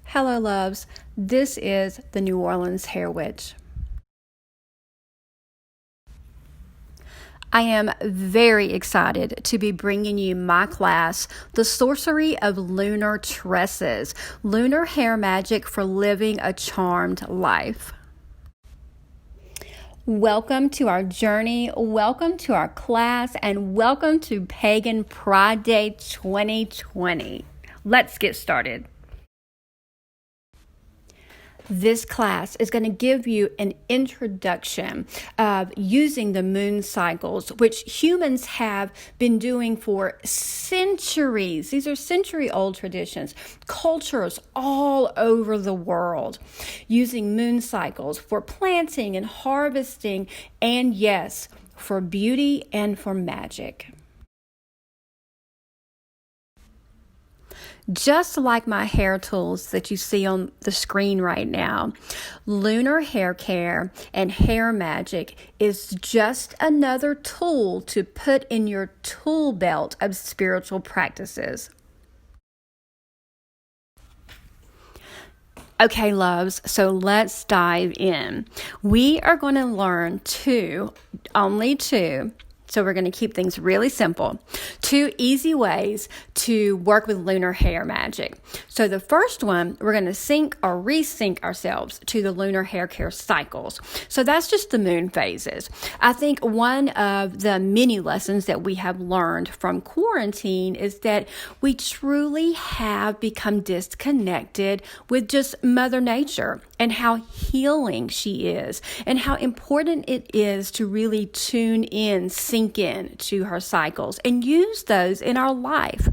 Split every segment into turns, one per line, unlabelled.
Hello, loves. This is the New Orleans Hair Witch. I am very excited to be bringing you my class, The Sorcery of Lunar Tresses, Lunar Hair Magic for Living a Charmed Life. Welcome to our journey, welcome to our class, and welcome to Pagan Pride Day 2020. Let's get started. This class is going to give you an introduction of using the moon cycles, which humans have been doing for centuries. These are century-old traditions, cultures all over the world, using moon cycles for planting and harvesting, and yes, for beauty and for magic. Just like my hair tools that you see on the screen right now, lunar hair care and hair magic is just another tool to put in your tool belt of spiritual practices. Okay, loves, so let's dive in. We are going to learn only two. So we're going to keep things really simple. 2 easy ways to work with lunar hair magic. So the first one, we're going to sync or resync ourselves to the lunar hair care cycles. So that's just the moon phases. I think one of the many lessons that we have learned from quarantine is that we truly have become disconnected with just Mother Nature and how healing she is and how important it is to really tune in, sink in to her cycles and use those in our life.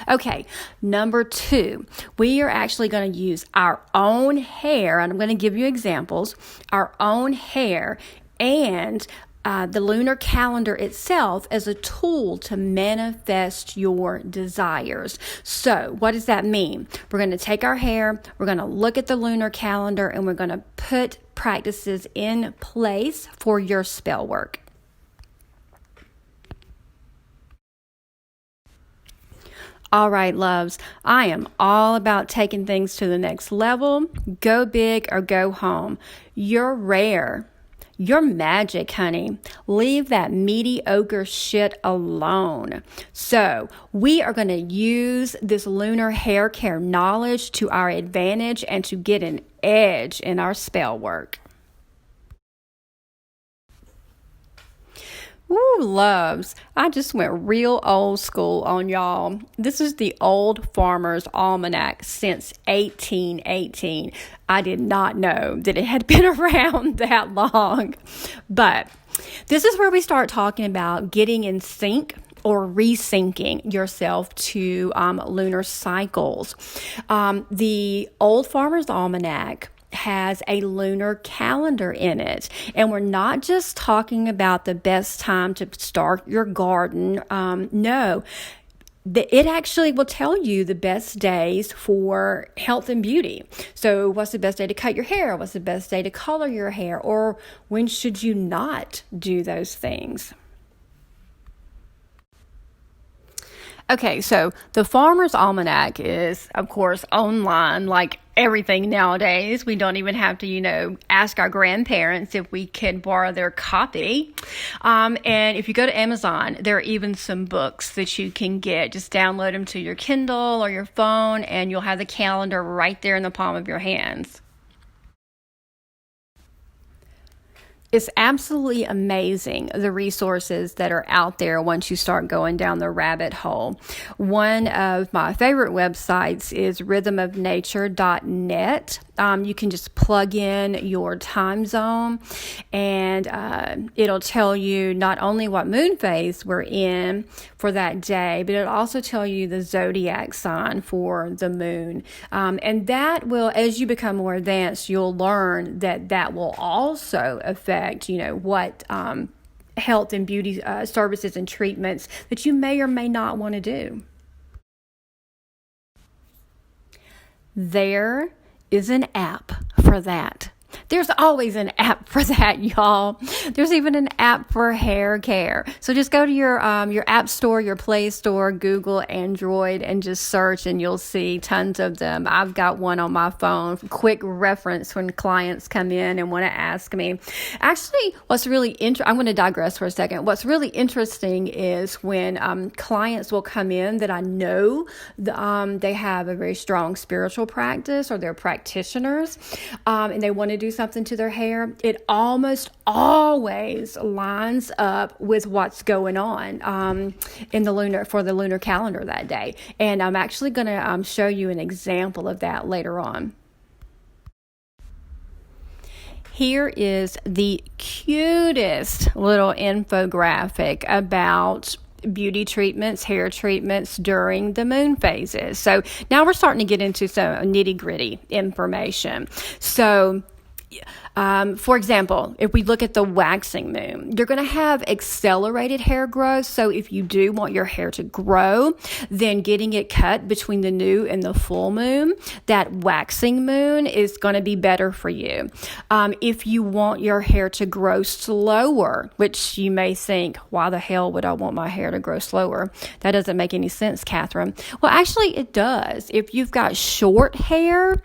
Okay, number 2, we are actually going to use our own hair, and I'm going to give you examples, our own hair and the lunar calendar itself as a tool to manifest your desires. So what does that mean? We're going to take our hair, we're going to look at the lunar calendar, and we're going to put practices in place for your spell work. All right, loves, I am all about taking things to the next level. Go big or go home. You're rare. You're magic, honey. Leave that mediocre shit alone. So we are going to use this lunar hair care knowledge to our advantage and to get an edge in our spell work. Ooh, loves, I just went real old school on y'all. This is the Old Farmer's Almanac since 1818. I did not know that it had been around that long. But this is where we start talking about getting in sync or resyncing yourself to lunar cycles. The Old Farmer's Almanac has a lunar calendar in it. And we're not just talking about the best time to start your garden. No, it actually will tell you the best days for health and beauty. So what's the best day to cut your hair? What's the best day to color your hair? Or when should you not do those things? Okay, so the Farmer's Almanac is, of course, online like everything nowadays. We don't even have to, ask our grandparents if we can borrow their copy. And if you go to Amazon, there are even some books that you can get. Just download them to your Kindle or your phone, and you'll have the calendar right there in the palm of your hands. It's absolutely amazing, the resources that are out there once you start going down the rabbit hole. One of my favorite websites is rhythmofnature.net. You can just plug in your time zone, and it'll tell you not only what moon phase we're in for that day, but it'll also tell you the zodiac sign for the moon. And that will, as you become more advanced, you'll learn that will also affect what health and beauty services and treatments that you may or may not want to do. There is an app for that. There's always an app for that, y'all. There's even an app for hair care. So just go to your app store, your Play Store, Google, Android, and just search, and you'll see tons of them. I've got one on my phone. Quick reference when clients come in and want to ask me. Actually, what's really interesting, I'm going to digress for a second. What's really interesting is when clients will come in that I know they have a very strong spiritual practice, or they're practitioners, and they want to do something to their hair. It almost always lines up with what's going on in the lunar calendar that day. And I'm actually going to show you an example of that later on. Here is the cutest little infographic about beauty treatments, hair treatments during the moon phases. So now we're starting to get into some nitty-gritty information. So for example, if we look at the waxing moon, you're going to have accelerated hair growth. So if you do want your hair to grow, then getting it cut between the new and the full moon, that waxing moon is going to be better for you. If you want your hair to grow slower, which you may think, why the hell would I want my hair to grow slower? That doesn't make any sense, Kathryn. Well, actually it does. If you've got short hair,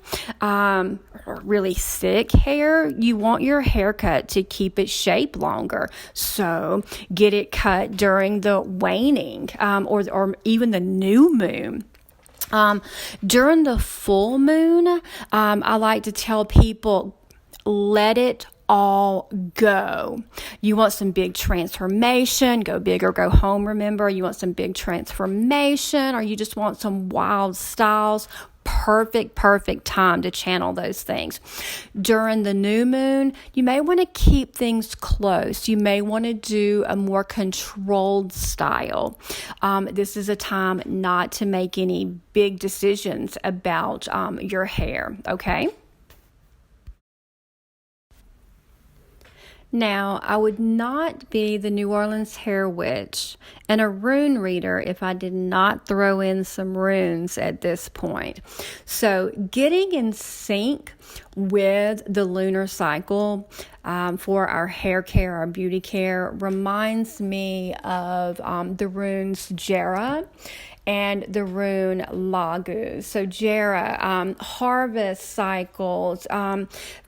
or really thick hair, you want your haircut to keep its shape longer. So get it cut during the waning or even the new moon. During the full moon, I like to tell people, let it all go. You want some big transformation, go big or go home, remember. You want some big transformation, or you just want some wild styles. Perfect time to channel those things. During the new moon, you may want to keep things close. You may want to do a more controlled style. This is a time not to make any big decisions about your hair, okay? Now, I would not be the New Orleans hair witch and a rune reader if I did not throw in some runes at this point. So getting in sync with the lunar cycle for our hair care, our beauty care, reminds me of the runes Jera and the rune Lagu. So Jera, harvest cycles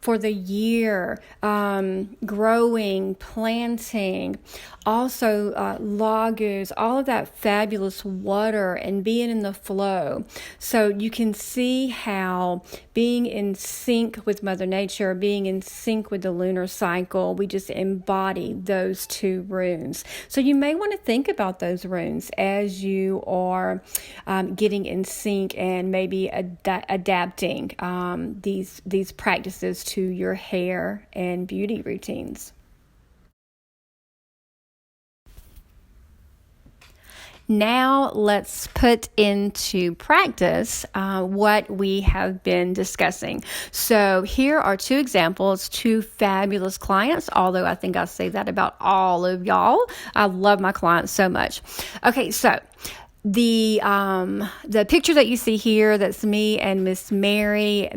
for the year, growing, planting, also Lagus, all of that fabulous water and being in the flow. So you can see how being in sync with Mother Nature, being in sync with the lunar cycle, we just embody those two runes. So you may want to think about those runes as you are getting in sync and maybe adapting these practices to your hair and beauty routines. Now let's put into practice what we have been discussing. So here are two examples, two fabulous clients, although I think I say that about all of y'all. I love my clients so much. Okay, so the picture that you see here, that's me and Miss Mary.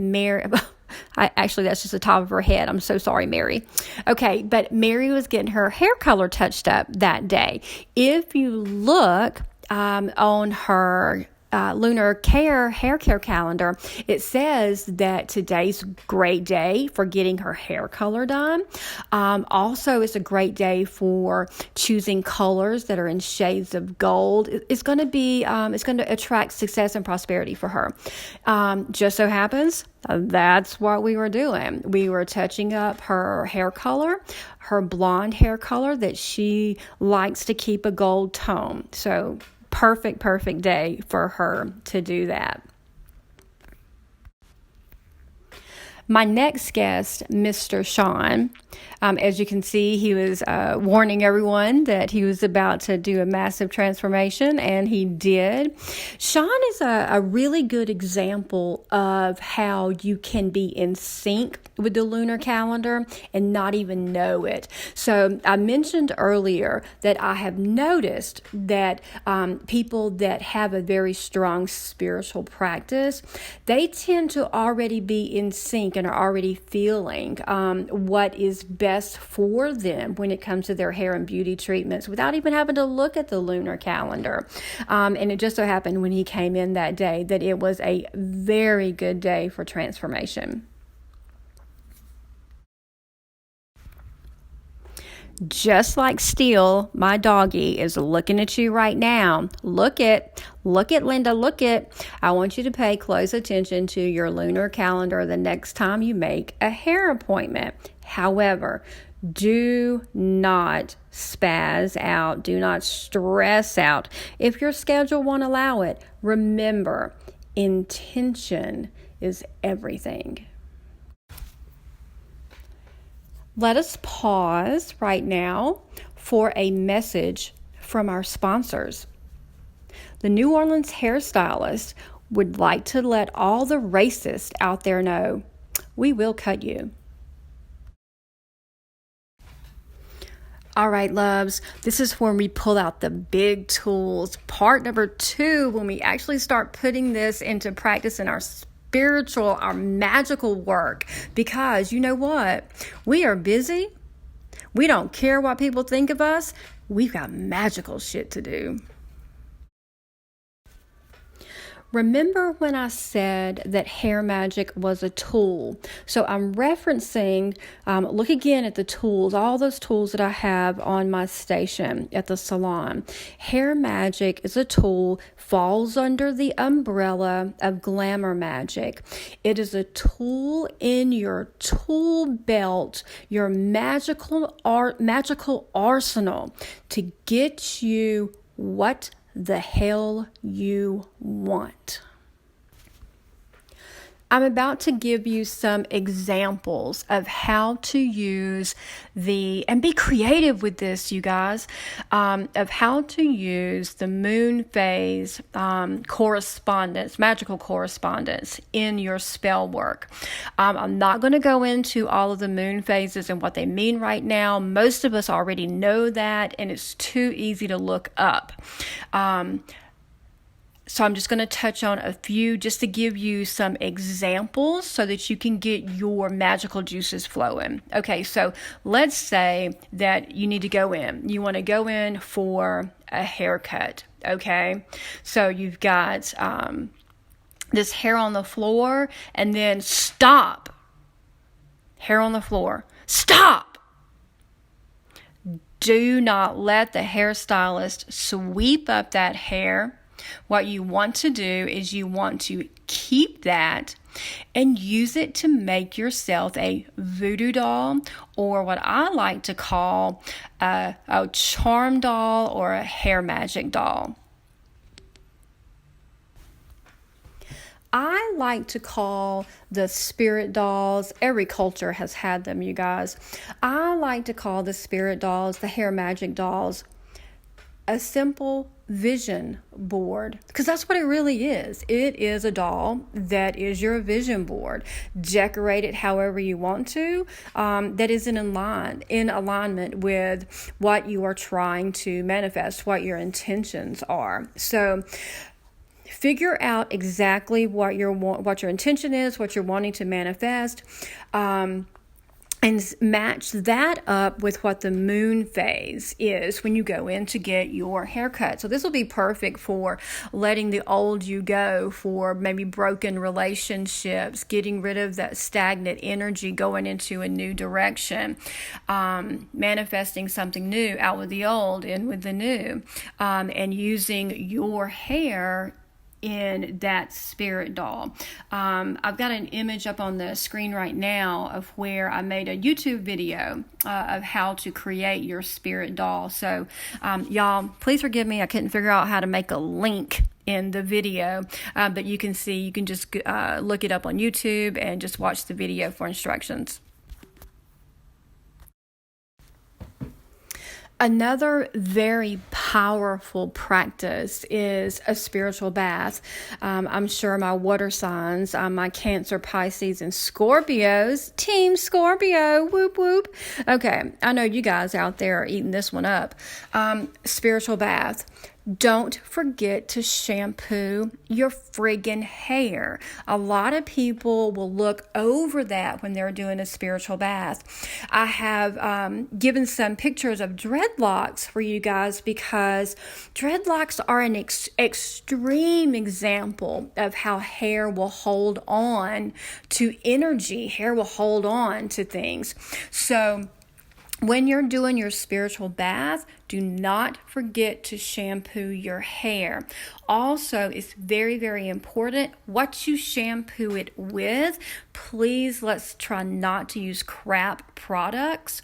Actually, that's just the top of her head. I'm so sorry, Mary. Okay, but Mary was getting her hair color touched up that day. If you look on her lunar hair care calendar, it says that today's a great day for getting her hair color done. Also, it's a great day for choosing colors that are in shades of gold. It's going to attract success and prosperity for her. Just so happens, that's what we were doing. We were touching up her hair color, her blonde hair color that she likes to keep a gold tone. So perfect day for her to do that. My next guest, Mr. Sean, as you can see, he was warning everyone that he was about to do a massive transformation, and he did. Sean is a really good example of how you can be in sync with the lunar calendar and not even know it. So I mentioned earlier that I have noticed that people that have a very strong spiritual practice, they tend to already be in sync thinking or already feeling what is best for them when it comes to their hair and beauty treatments without even having to look at the lunar calendar. And it just so happened when he came in that day that it was a very good day for transformation. Just like Steele, my doggy, is looking at you right now. Look it, Linda, look it. I want you to pay close attention to your lunar calendar the next time you make a hair appointment. However, do not spaz out. Do not stress out. If your schedule won't allow it, remember, intention is everything. Let us pause right now for a message from our sponsors. The New Orleans hairstylist would like to let all the racists out there know, we will cut you. All right, loves, this is when we pull out the big tools. Part number 2, when we actually start putting this into practice in our spiritual, our magical work, because you know what? We are busy. We don't care what people think of us. We've got magical shit to do. Remember when I said that hair magic was a tool? So I'm referencing, look again at the tools, all those tools that I have on my station at the salon. Hair magic is a tool, falls under the umbrella of glamour magic. It is a tool in your tool belt, your magical arsenal to get you what the hell you want. I'm about to give you some examples of how to use and be creative with this, you guys, of how to use the moon phase correspondence, magical correspondence in your spell work. I'm not going to go into all of the moon phases and what they mean right now. Most of us already know that, and it's too easy to look up. So I'm just going to touch on a few just to give you some examples so that you can get your magical juices flowing. Okay, so let's say that you need to go in. You want to go in for a haircut, okay? So you've got this hair on the floor, and then stop. Hair on the floor. Stop! Do not let the hairstylist sweep up that hair. What you want to do is you want to keep that and use it to make yourself a voodoo doll, or what I like to call a charm doll or a hair magic doll. I like to call the spirit dolls, every culture has had them, you guys. I like to call the spirit dolls, the hair magic dolls, a simple vision board, because that's what it really is. It is a doll that is your vision board. Decorate it however you want to, that is in alignment with what you are trying to manifest, what your intentions are. So figure out exactly what your intention is, what you're wanting to manifest, and match that up with what the moon phase is when you go in to get your haircut. So this will be perfect for letting the old you go, for maybe broken relationships, getting rid of that stagnant energy, going into a new direction, manifesting something new, out with the old, in with the new, and using your hair in that spirit doll. I've got an image up on the screen right now of where I made a YouTube video of how to create your spirit doll. So y'all, please forgive me. I couldn't figure out how to make a link in the video, but you can just look it up on YouTube and just watch the video for instructions. Another very powerful practice is a spiritual bath. I'm sure my water signs, my Cancer, Pisces, and Scorpios, Team Scorpio, whoop whoop. Okay, I know you guys out there are eating this one up. Spiritual bath. Don't forget to shampoo your friggin' hair. A lot of people will look over that when they're doing a spiritual bath. I have given some pictures of dreadlocks for you guys because dreadlocks are an extreme example of how hair will hold on to energy. Hair will hold on to things. So when you're doing your spiritual bath, do not forget to shampoo your hair. Also, it's very, very important what you shampoo it with. Please, let's try not to use crap products.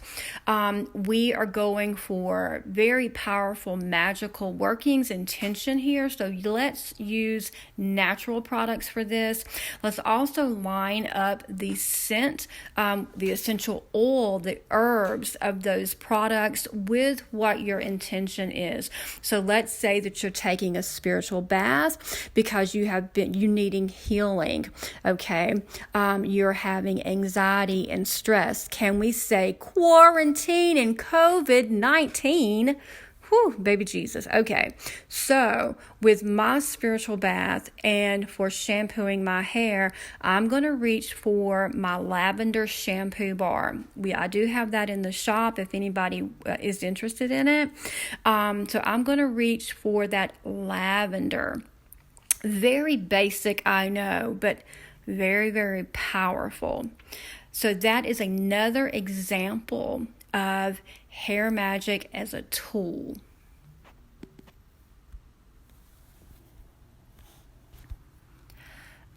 We are going for very powerful, magical workings, intention here. So let's use natural products for this. Let's also line up the scent, the essential oil, the herbs of those products with what your intention is. So let's say that you're taking a spiritual bath because you needing healing. Okay. You're having anxiety and stress. Can we say quarantine and COVID-19? Whew, baby Jesus. Okay. So with my spiritual bath and for shampooing my hair, I'm going to reach for my lavender shampoo bar. I do have that in the shop if anybody is interested in it. So I'm going to reach for that lavender. Very basic, I know, but very, very powerful. So that is another example of hair magic as a tool.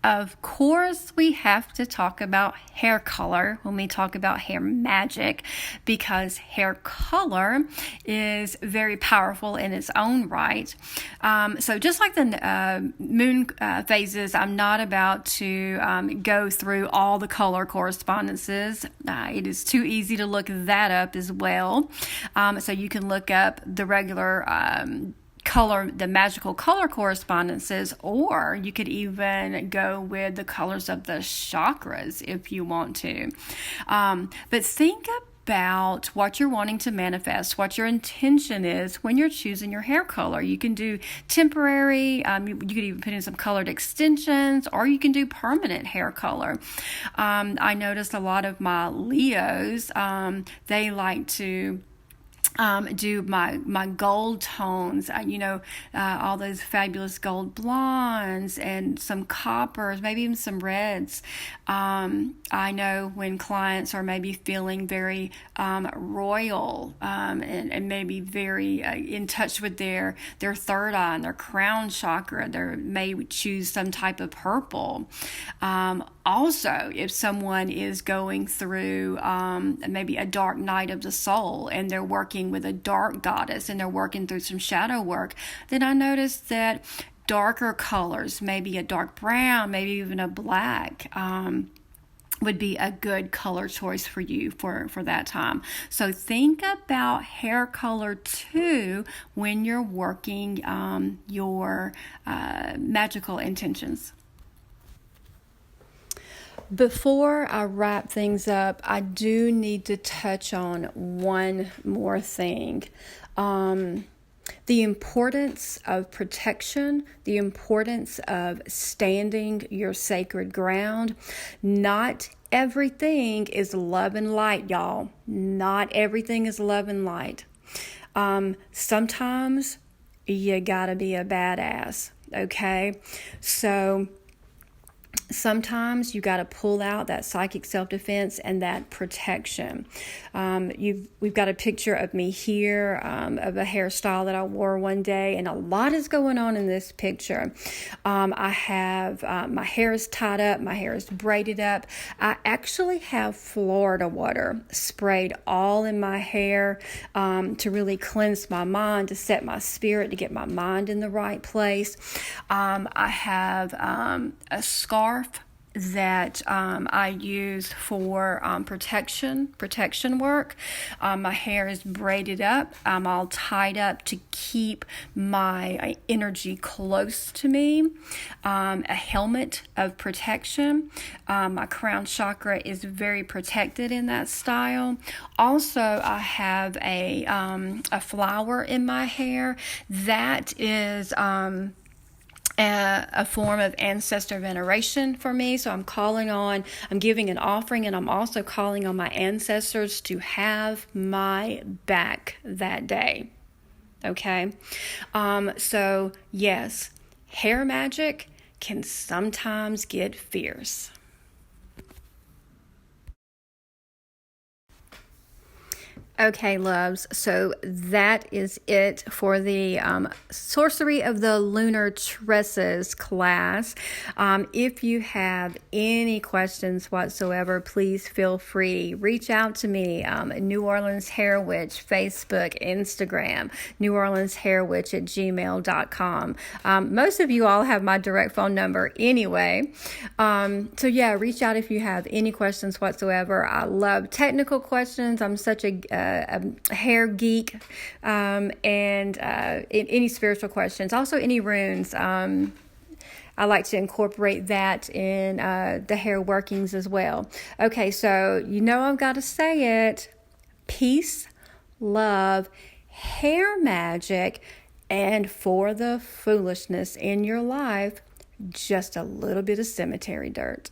Of course, we have to talk about hair color when we talk about hair magic, because hair color is very powerful in its own right. So just like the moon phases, I'm not about to go through all the color correspondences. It is too easy to look that up as well. So you can look up the regular color, the magical color correspondences, or you could even go with the colors of the chakras if you want to. But think about what you're wanting to manifest, what your intention is when you're choosing your hair color. You can do temporary, you could even put in some colored extensions, or you can do permanent hair color. I noticed a lot of my Leos, they like to do my gold tones, all those fabulous gold blondes and some coppers, maybe even some reds. I know when clients are maybe feeling very royal and maybe very in touch with their third eye and their crown chakra, they may choose some type of purple. Also, if someone is going through maybe a dark night of the soul and they're working with a dark goddess and they're working through some shadow work, then I noticed that darker colors, maybe a dark brown, maybe even a black, would be a good color choice for you for that time. So think about hair color too when you're working your magical intentions. Before I wrap things up, I do need to touch on one more thing. The importance of protection, the importance of standing your sacred ground. Not everything is love and light, y'all. Not everything is love and light. Sometimes you gotta be a badass, okay? So sometimes you got to pull out that psychic self-defense and that protection. We've got a picture of me here of a hairstyle that I wore one day, and a lot is going on in this picture. I have my hair is tied up, my hair is braided up. I actually have Florida water sprayed all in my hair to really cleanse my mind, to set my spirit, to get my mind in the right place. I have a scarf that I use for protection work. My hair is braided up. I'm all tied up to keep my energy close to me. A helmet of protection. My crown chakra is very protected in that style. Also, I have a flower in my hair that is a form of ancestor veneration for me. So I'm giving an offering, and I'm also calling on my ancestors to have my back that day. Okay. So yes, hair magic can sometimes get fierce. Okay, loves, so that is it for the Sorcery of the Lunar Tresses class. If you have any questions whatsoever, please feel free. Reach out to me, New Orleans Hair Witch, Facebook, Instagram, New Orleans Hair Witch at gmail.com. Most of you all have my direct phone number anyway. So yeah, reach out if you have any questions whatsoever. I love technical questions. I'm such a hair geek, and any spiritual questions, also any runes. I like to incorporate that in the hair workings as well. Okay, so I've got to say it. Peace, love, hair magic, and for the foolishness in your life, just a little bit of cemetery dirt.